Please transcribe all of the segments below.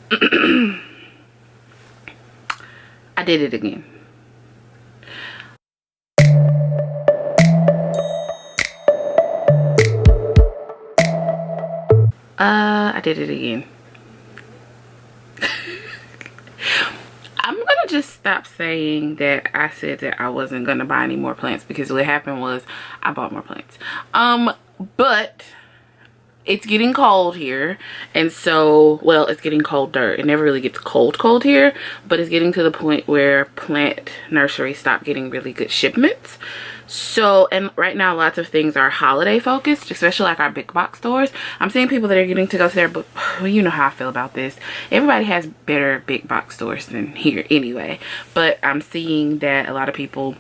I did it again. I did it again. I'm gonna just stop saying that I said that I wasn't gonna buy any more plants, because what happened was I bought more plants. But it's getting cold here, and so, well, it's getting colder. It never really gets cold here, but it's getting to the point where plant nurseries stop getting really good shipments. So, and right now lots of things are holiday focused, especially like our big box stores. I'm seeing people that are getting to go to there, but well, you know how I feel about this. Everybody has better big box stores than here anyway, but I'm seeing that a lot of people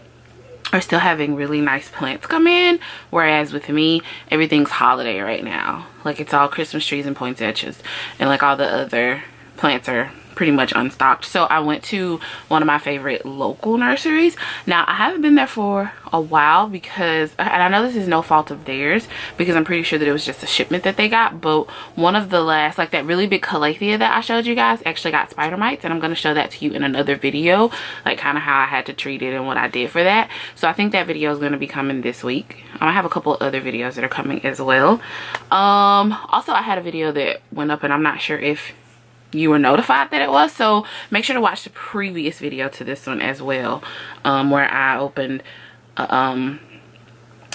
are still having really nice plants come in, whereas with me, everything's holiday right now. Like, it's all Christmas trees and poinsettias, and like all the other plants are pretty much unstocked. So I went to one of my favorite local nurseries. Now, I haven't been there for a while because, and I know this is no fault of theirs, because I'm pretty sure that it was just a shipment that they got, but one of the last, like that really big calathea that I showed you guys actually got spider mites, and I'm going to show that to you in another video, like kind of how I had to treat it and what I did for that. So I think that video is going to be coming this week. I have a couple of other videos that are coming as well. Also, I had a video that went up, and I'm not sure if you were notified that it was, so make sure to watch the previous video to this one as well, where I opened a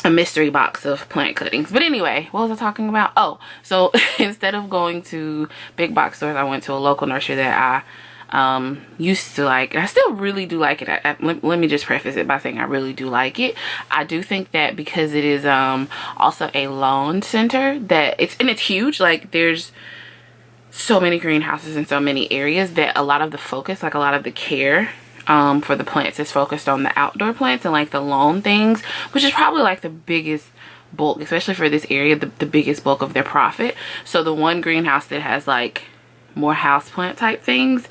mystery box of plant cuttings. But anyway, what was I talking about? Oh, so instead of going to big box stores, I went to a local nursery that I used to like, and I still really do like it. Let me just preface it by saying I really do like it. I do think that because it is also a lawn center, that it's huge. Like, there's so many greenhouses in so many areas that a lot of the focus, like a lot of the care for the plants is focused on the outdoor plants and like the lawn things, which is probably like the biggest bulk, especially for this area, the biggest bulk of their profit. So the one greenhouse that has like more houseplant type things,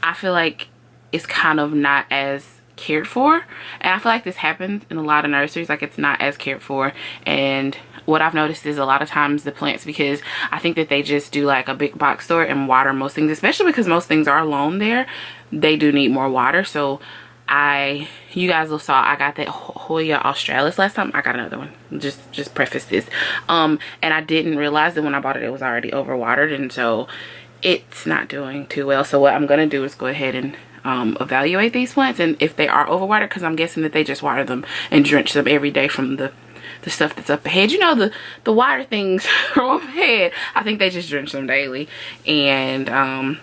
I feel like it's kind of not as cared for, and I feel like this happens in a lot of nurseries. Like, it's not as cared for, and what I've noticed is a lot of times the plants, because I think that they just do like a big box store and water most things, especially because most things are alone there, they do need more water. So you guys will saw I got that Hoya australis last time. I got another one, just preface this, and I didn't realize that when I bought it, it was already overwatered, and so it's not doing too well. So what I'm gonna do is go ahead and evaluate these plants, and if they are overwatered, because I'm guessing that they just water them and drench them every day from the stuff that's up ahead, you know, the water things from up ahead, I think they just drench them daily. And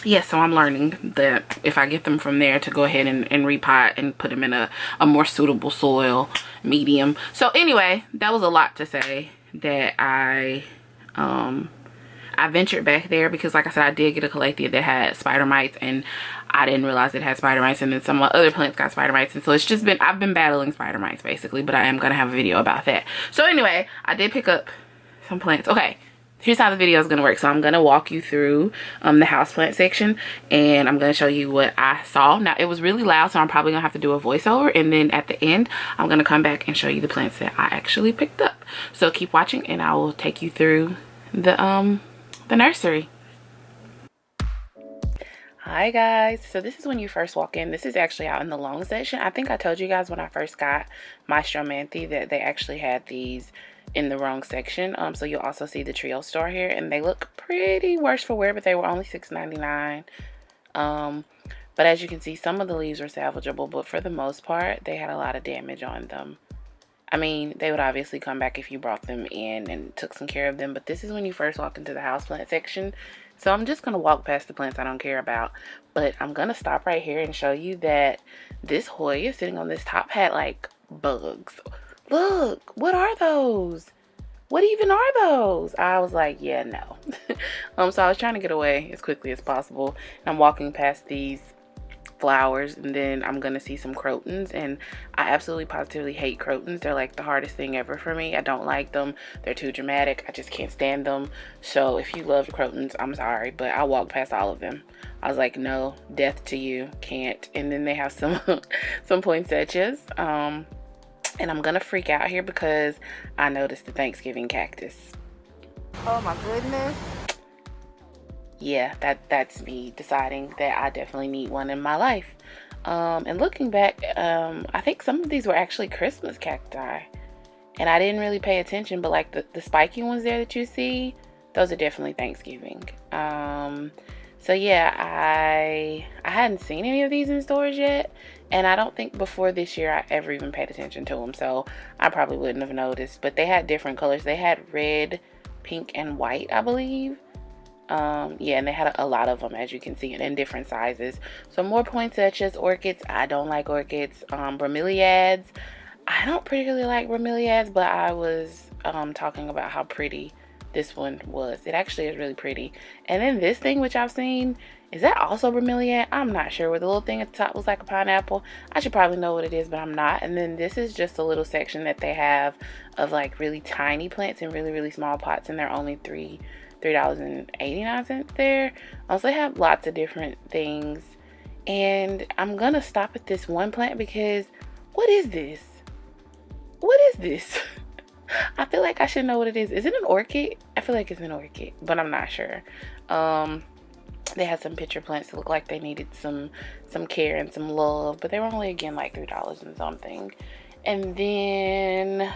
yeah, so I'm learning that if I get them from there, to go ahead and repot and put them in a more suitable soil medium. So anyway, that was a lot to say that I ventured back there because, like I said, I did get a calathea that had spider mites, and I didn't realize it had spider mites, and then some of my other plants got spider mites, and so it's just been, I've been battling spider mites basically, but I am gonna have a video about that. So anyway, I did pick up some plants. Okay, here's how the video is gonna work. So I'm gonna walk you through the houseplant section, and I'm gonna show you what I saw. Now, it was really loud, so I'm probably gonna have to do a voiceover, and then at the end I'm gonna come back and show you the plants that I actually picked up. So keep watching, and I will take you through the nursery. Hi guys, so this is when you first walk in. This is actually out in the long section. I think I told you guys when I first got my Stromanthe that they actually had these in the wrong section. So you'll also see the trio store here, and they look pretty worse for wear, but they were only $6.99. But as you can see, some of the leaves were salvageable, but for the most part they had a lot of damage on them. I mean, they would obviously come back if you brought them in and took some care of them, but this is when you first walk into the houseplant section. So I'm just going to walk past the plants I don't care about, but I'm going to stop right here and show you that this Hoya sitting on this top had like bugs. Look, what are those? What even are those? I was like, yeah, no. So I was trying to get away as quickly as possible, and I'm walking past these flowers, and then I'm gonna see some crotons, and I absolutely positively hate crotons. They're like the hardest thing ever for me. I don't like them. They're too dramatic. I just can't stand them. So if you love crotons, I'm sorry, but I walked past all of them. I was like, no, death to you, can't. And then they have some some poinsettias, and I'm gonna freak out here because I noticed the Thanksgiving cactus. Oh my goodness. yeah, that's me deciding that I definitely need one in my life. And looking back, I think some of these were actually Christmas cacti, and I didn't really pay attention, but like the spiky ones there that you see, those are definitely Thanksgiving. So yeah, I hadn't seen any of these in stores yet, and I don't think before this year I ever even paid attention to them, so I probably wouldn't have noticed. But they had different colors. They had red, pink, and white, I believe. Yeah, and they had a lot of them, as you can see, in different sizes. So more poinsettias, orchids. I don't like orchids. Bromeliads. I don't particularly like bromeliads, but I was talking about how pretty this one was. It actually is really pretty. And then this thing, which I've seen, is that also bromeliad? I'm not sure. Where the little thing at the top looks like a pineapple. I should probably know what it is, but I'm not. And then this is just a little section that they have of like really tiny plants in really, really small pots, and they're only $3.89 there. Also, they have lots of different things. And I'm gonna stop at this one plant because what is this? What is this? I feel like I should know what it is. Is it an orchid? I feel like it's an orchid, but I'm not sure. They had some picture plants that look like they needed some care and some love, but they were only, again, like $3 and something. And then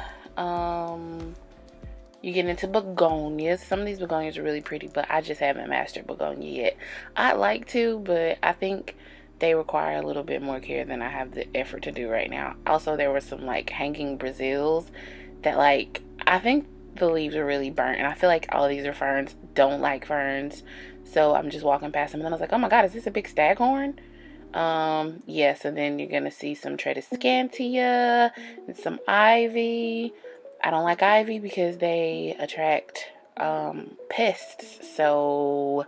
you get into begonias. Some of these begonias are really pretty, but I just haven't mastered begonia yet. I'd like to, but I think they require a little bit more care than I have the effort to do right now. Also, there were some like hanging Brazils that, like, I think the leaves are really burnt, and I feel like all of these are ferns. Don't like ferns, so I'm just walking past them, and then I was like, oh my god, is this a big staghorn? Yes, and then you're gonna see some Tradescantia and some ivy. I don't like ivy because they attract pests, so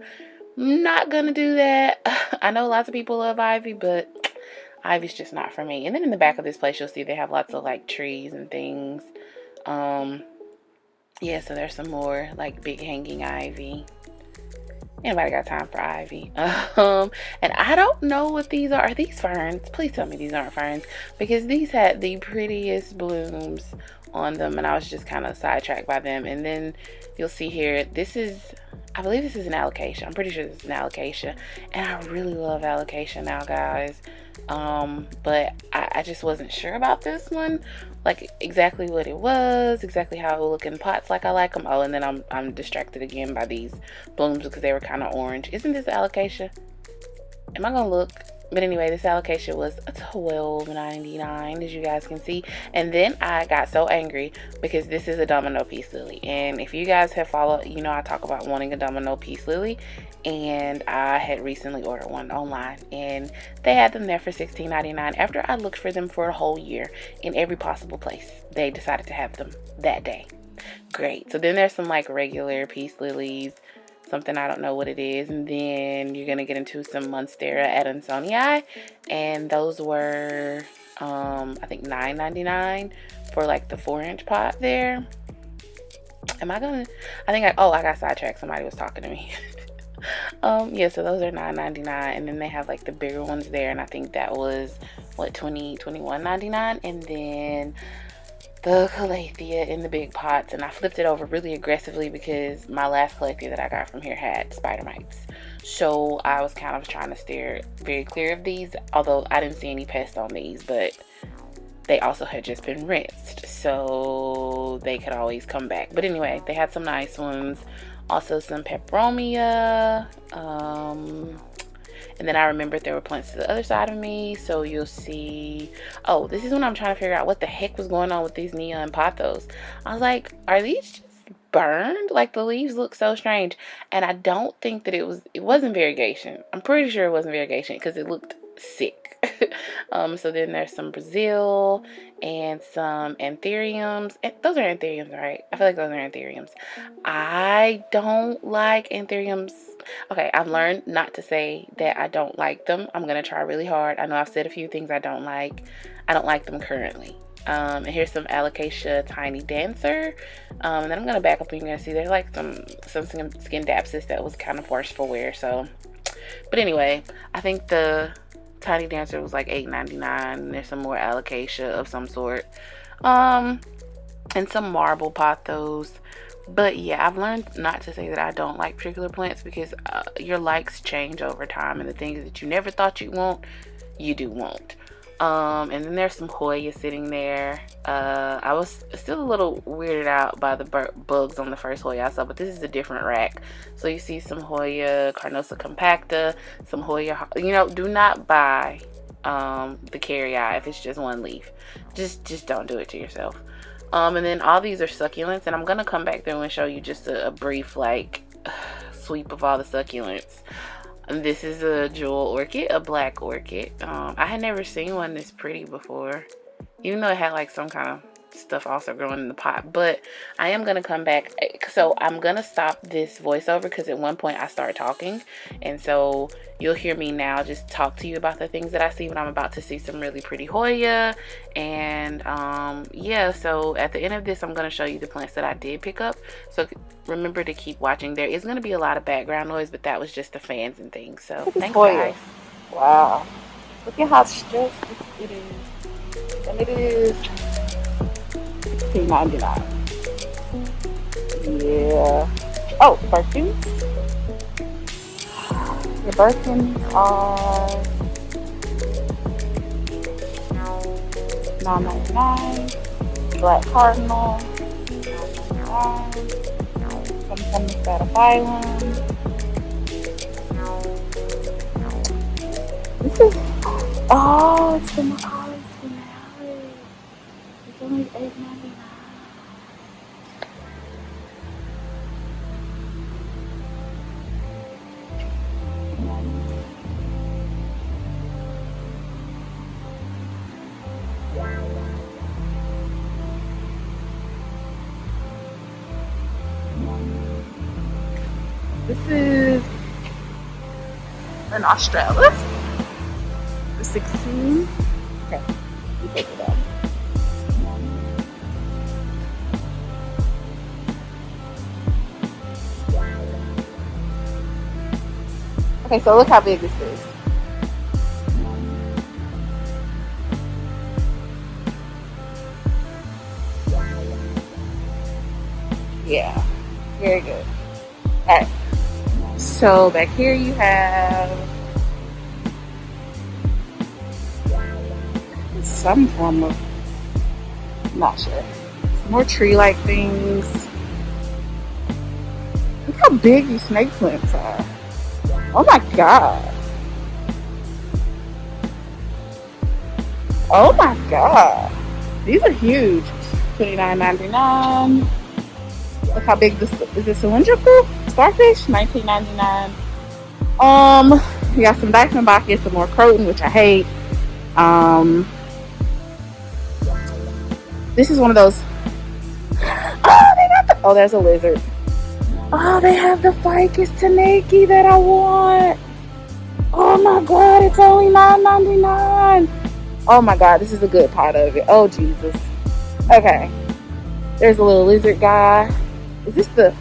I'm not gonna do that. I know lots of people love ivy, but ivy's just not for me. And then in the back of this place, you'll see they have lots of like trees and things. Yeah, so there's some more like big hanging ivy. Anybody got time for ivy? And I don't know what these are. Are these ferns? Please tell me these aren't ferns, because these had the prettiest blooms on them, and I was just kind of sidetracked by them. And then you'll see here, this is, I believe this is an alocasia. I'm pretty sure this is an alocasia, and I really love alocasia now, guys. But I just wasn't sure about this one, like exactly what it was, exactly how it would look in pots like I like them. Oh, and then I'm distracted again by these blooms because they were kind of orange. Isn't this alocasia? Am I gonna look? But anyway, this alocasia was $12.99, as you guys can see. And then I got so angry because this is a domino peace lily. And if you guys have followed, you know I talk about wanting a domino peace lily. And I had recently ordered one online, and they had them there for $16.99. After I looked for them for a whole year in every possible place, they decided to have them that day. Great. So then there's some like regular peace lilies, something I don't know what it is, and then you're gonna get into some Monstera Adansonii, and those were I think $9.99 for like the 4-inch pot there. I got sidetracked. Somebody was talking to me. Yeah, so those are $9.99, and then they have like the bigger ones there, and I think that was what, $21.99. And then the calathea in the big pots, and I flipped it over really aggressively because my last calathea that I got from here had spider mites, so I was kind of trying to steer very clear of these, although I didn't see any pests on these, but they also had just been rinsed, so they could always come back. But anyway, they had some nice ones, also some peperomia, and then I remembered there were plants to the other side of me, so you'll see. Oh, this is when I'm trying to figure out what the heck was going on with these neon pothos. I was like, are these just burned? Like, the leaves look so strange, and I don't think that it wasn't variegation. I'm pretty sure it wasn't variegation because it looked sick. So then there's some Brazil and some anthuriums. And those are anthuriums, right? I feel like those are anthuriums. I don't like anthuriums. Okay, I've learned not to say that I don't like them. I'm gonna try really hard. I know I've said a few things I don't like. I don't like them currently. And here's some Alocasia Tiny Dancer. And then I'm gonna back up and you're gonna see there's like some skin dapsis that was kind of worse for wear. So, but anyway, I think the Tiny Dancer was like $8.99, and there's some more Alocasia of some sort. And some marble pothos, But yeah, I've learned not to say that I don't like particular plants, because your likes change over time, and the things that you never thought you want, you do want. And then there's some Hoya sitting there. I was still a little weirded out by the bugs on the first Hoya I saw, but this is a different rack. So you see some Hoya carnosa compacta, some Hoya. You know, do not buy the carry eye if it's just one leaf. Just don't do it to yourself. And then all these are succulents, and I'm gonna come back through and show you just a brief like sweep of all the succulents. This is a jewel orchid, a black orchid. I had never seen one this pretty before, even though it had like some kind of stuff also growing in the pot. But I am gonna come back, so I'm gonna stop this voiceover because at one point I started talking, and so you'll hear me now just talk to you about the things that I see, but I'm about to see some really pretty Hoya. And yeah, so at the end of this I'm gonna show you the plants that I did pick up, so remember to keep watching. There is going to be a lot of background noise, but that was just the fans and things. So thanks, guys. Wow, look at how stressed it is. And it is $16.99. Yeah. Oh, Birkins. The Birkins are $9.99. Black Cardinal, $9.99. Some Spatophyllum. This is, oh, it's the Macaulay's finale. It's only $8.99. This is an Australis. The 16. Okay, you take it out. Okay, so look how big this is. Yeah, very good. Alright, so back here you have some form of, not sure, more tree-like things. Look how big these snake plants are. Oh my god. Oh my god. These are huge. $29.99. Look how big this is. It cylindrical? Starfish? $19.99. We got some Dieffenbachia, some more Croton, which I hate. This is one of those. Oh, they got the. Oh, there's a lizard. Oh, they have the Ficus Tanaki that I want. Oh my god, it's only $9.99. Oh my god, this is a good pot of it. Oh Jesus. Okay. There's a little lizard guy. Is this the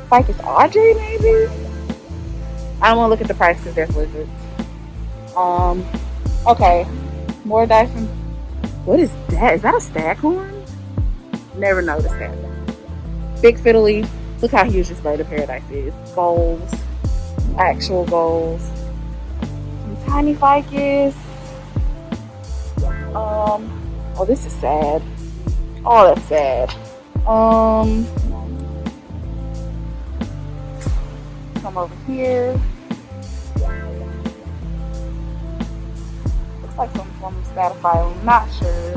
Ficus Audrey maybe? I don't want to look at the price because there's lizards. Okay. More Dyson. What is that? Is that a staghorn? Never noticed that. Big fiddle leaf. Look how huge this bird of paradise is. Goals. Actual goals. Some tiny ficus. Oh, this is sad. Oh, that's sad. Come over here. Looks like some form of Spatophyllum. I'm not sure.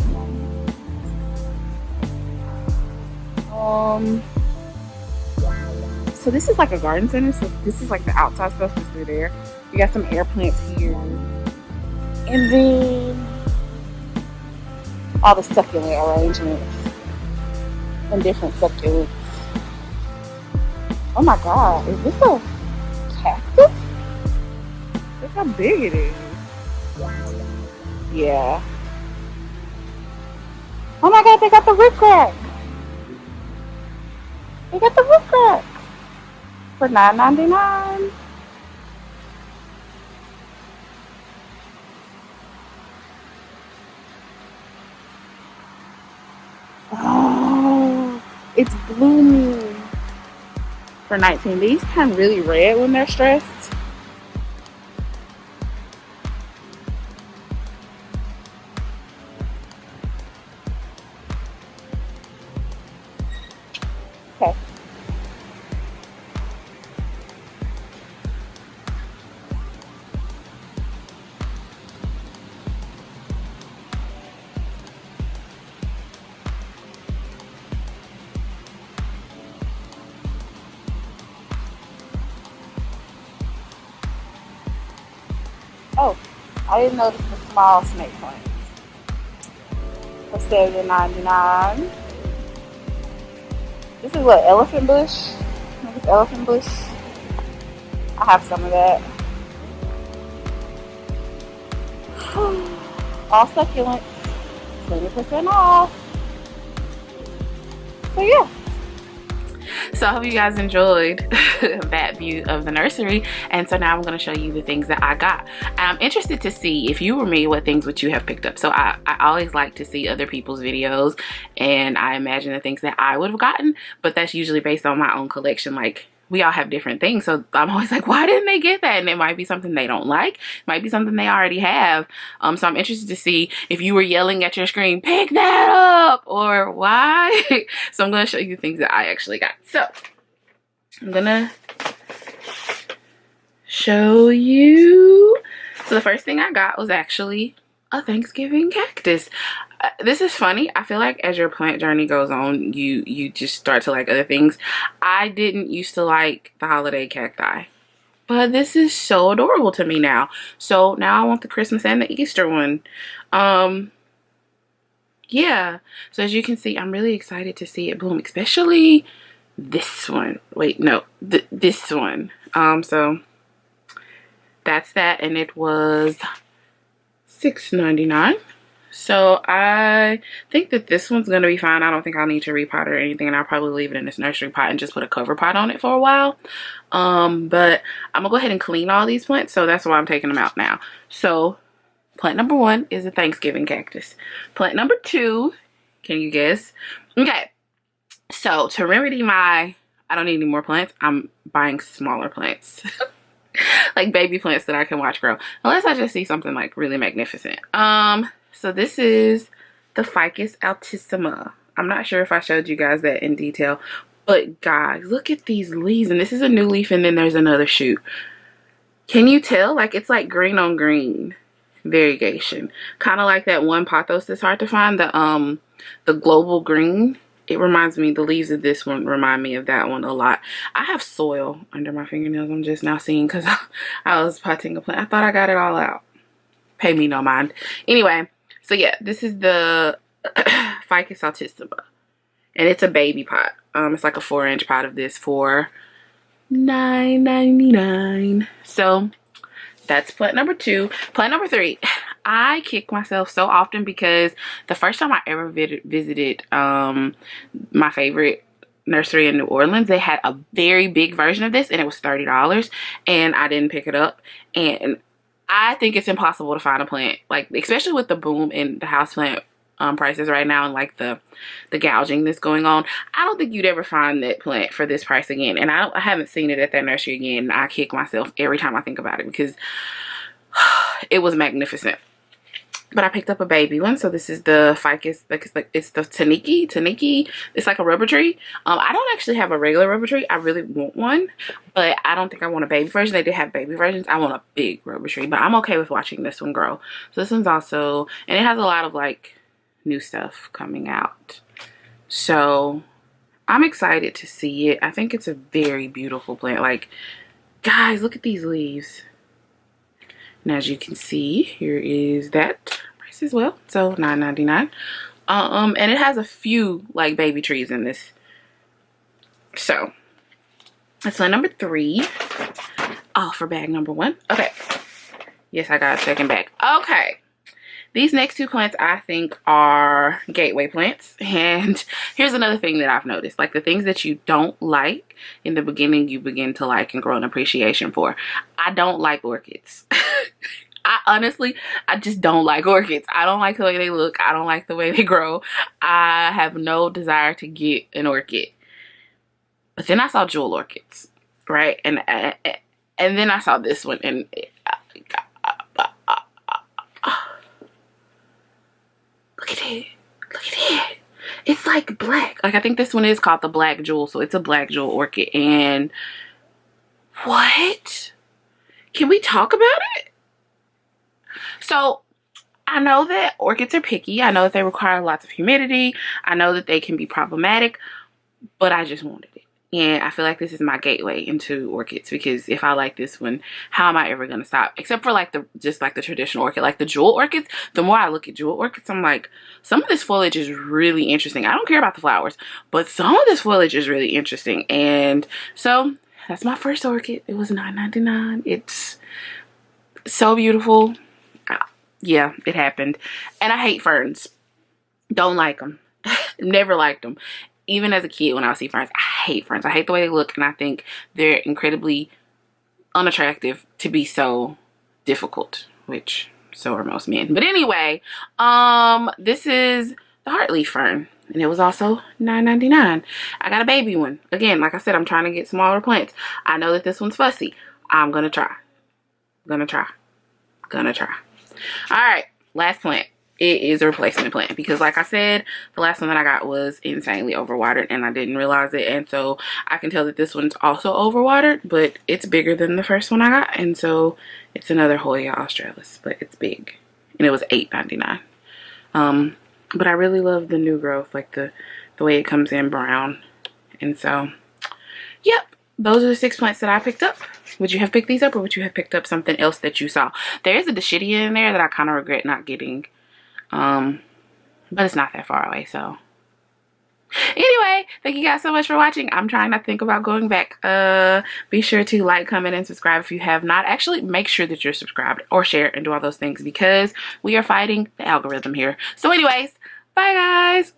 So this is like a garden center. So this is like the outside stuff that's through there. You got some air plants here. And then all the succulent arrangements and different succulents. Oh my god, is this a cactus? Look how big it is. Yeah. Oh my god, they got the rickrack. They got the rickrack for $9.99. Oh, it's blooming. for 19. These turn really red when they're stressed. Okay. Oh, I didn't notice the small snake plants for $7.99. This is what, elephant bush? I think it's elephant bush. I have some of that. All succulents, 20% off. So yeah. So I hope you guys enjoyed that view of the nursery, and so now I'm going to show you the things that I got. I'm interested to see, if you were me, what things would you have picked up. So I always like to see other people's videos, and I imagine the things that I would have gotten, but that's usually based on my own collection. Like, we all have different things, so I'm always like, why didn't they get that? And it might be something they don't like, it might be something they already have. So I'm interested to see if you were yelling at your screen, pick that up, or why. So I'm going to show you things that I actually got. So I'm gonna show you. So the first thing I got was actually a Thanksgiving cactus. This is funny. I feel like as your plant journey goes on, you just start to like other things. I didn't used to like the holiday cacti, but this is so adorable to me now. So now I want the Christmas and the Easter one. Yeah. So as you can see, I'm really excited to see it bloom, especially this one. Wait, no, this one. So that's that, and it was $6.99. So I think that this one's gonna be fine. I don't think I'll need to repot or anything, and I'll probably leave it in this nursery pot and just put a cover pot on it for a while. But I'm gonna go ahead and clean all these plants, so that's why I'm taking them out now. So plant number 1 is a Thanksgiving cactus. Plant number 2, can you guess? Okay, so to remedy my I don't need any more plants, I'm buying smaller plants. Like baby plants that I can watch grow, unless I just see something like really magnificent. So this is the Ficus altissima. I'm not sure if I showed you guys that in detail, but guys, look at these leaves. And this is a new leaf, and then there's another shoot. Can you tell? Like, it's like green on green variegation, kind of like that one pothos that's hard to find, the global green. It reminds me, the leaves of this one remind me of that one a lot. I have soil under my fingernails, I'm just now seeing, because I was potting a plant. I thought I got it all out. Pay me no mind. Anyway, so yeah, this is the Ficus altissima, and it's a baby pot. It's like a 4-inch pot of this for $9.99. So that's plant number 2. Plant number 3. I kick myself so often because the first time I ever visited my favorite nursery in New Orleans, they had a very big version of this, and it was $30, and I didn't pick it up. And I think it's impossible to find a plant, like, especially with the boom in the houseplant prices right now, and like the gouging that's going on. I don't think you'd ever find that plant for this price again, and I haven't seen it at that nursery again. I kick myself every time I think about it because it was magnificent. But I picked up a baby one. So this is the Ficus, it's the Taniki. It's like a rubber tree. I don't actually have a regular rubber tree. I really want one, but I don't think I want a baby version. They did have baby versions. I want a big rubber tree, but I'm okay with watching this one grow. So this one's also, and it has a lot of like new stuff coming out. So I'm excited to see it. I think it's a very beautiful plant. Like, guys, look at these leaves. And as you can see, here is that price as well. So $9.99. And it has a few like baby trees in this. So that's plant number 3. Oh, for bag number 1. Okay. Yes, I got a second bag. Okay. These next 2 plants I think are gateway plants. And here's another thing that I've noticed. Like, the things that you don't like in the beginning, you begin to like and grow an appreciation for. I don't like orchids. I just don't like orchids. I don't like the way they look. I don't like the way they grow. I have no desire to get an orchid. But then I saw jewel orchids, right? And then I saw this one, and look at it. Look at it. It's like black. Like, I think this one is called the black jewel. So it's a black jewel orchid. And what? Can we talk about it? So I know that orchids are picky. I know that they require lots of humidity. I know that they can be problematic, but I just wanted it. And I feel like this is my gateway into orchids, because if I like this one, how am I ever going to stop? Except for like just like the traditional orchid, like the jewel orchids. The more I look at jewel orchids, I'm like, some of this foliage is really interesting. I don't care about the flowers, but some of this foliage is really interesting. And so that's my first orchid. It was $9.99. It's so beautiful. Yeah, it happened. And I hate ferns. Don't like them. Never liked them. Even as a kid, when I would see ferns, I hate ferns. I hate the way they look, and I think they're incredibly unattractive to be so difficult, which so are most men. But anyway, this is the heartleaf fern, and it was also $9.99. I got a baby one. Again, like I said, I'm trying to get smaller plants. I know that this one's fussy. I'm gonna try. Gonna try. All right, last plant. It is a replacement plant, because like I said, the last one that I got was insanely overwatered and I didn't realize it. And so I can tell that this one's also overwatered, but it's bigger than the first one I got. And so it's another Hoya australis, but it's big, and it was $8.99. But I really love the new growth, like the way it comes in brown. And so, yep, those are the 6 plants that I picked up. Would you have picked these up, or would you have picked up something else that you saw? There is a Dischidia in there that I kind of regret not getting. But it's not that far away, so anyway, thank you guys so much for watching. I'm trying to think about going back. Be sure to like, comment, and subscribe if you have not. Actually, make sure that you're subscribed, or share, and do all those things, because we are fighting the algorithm here. So anyways, bye guys.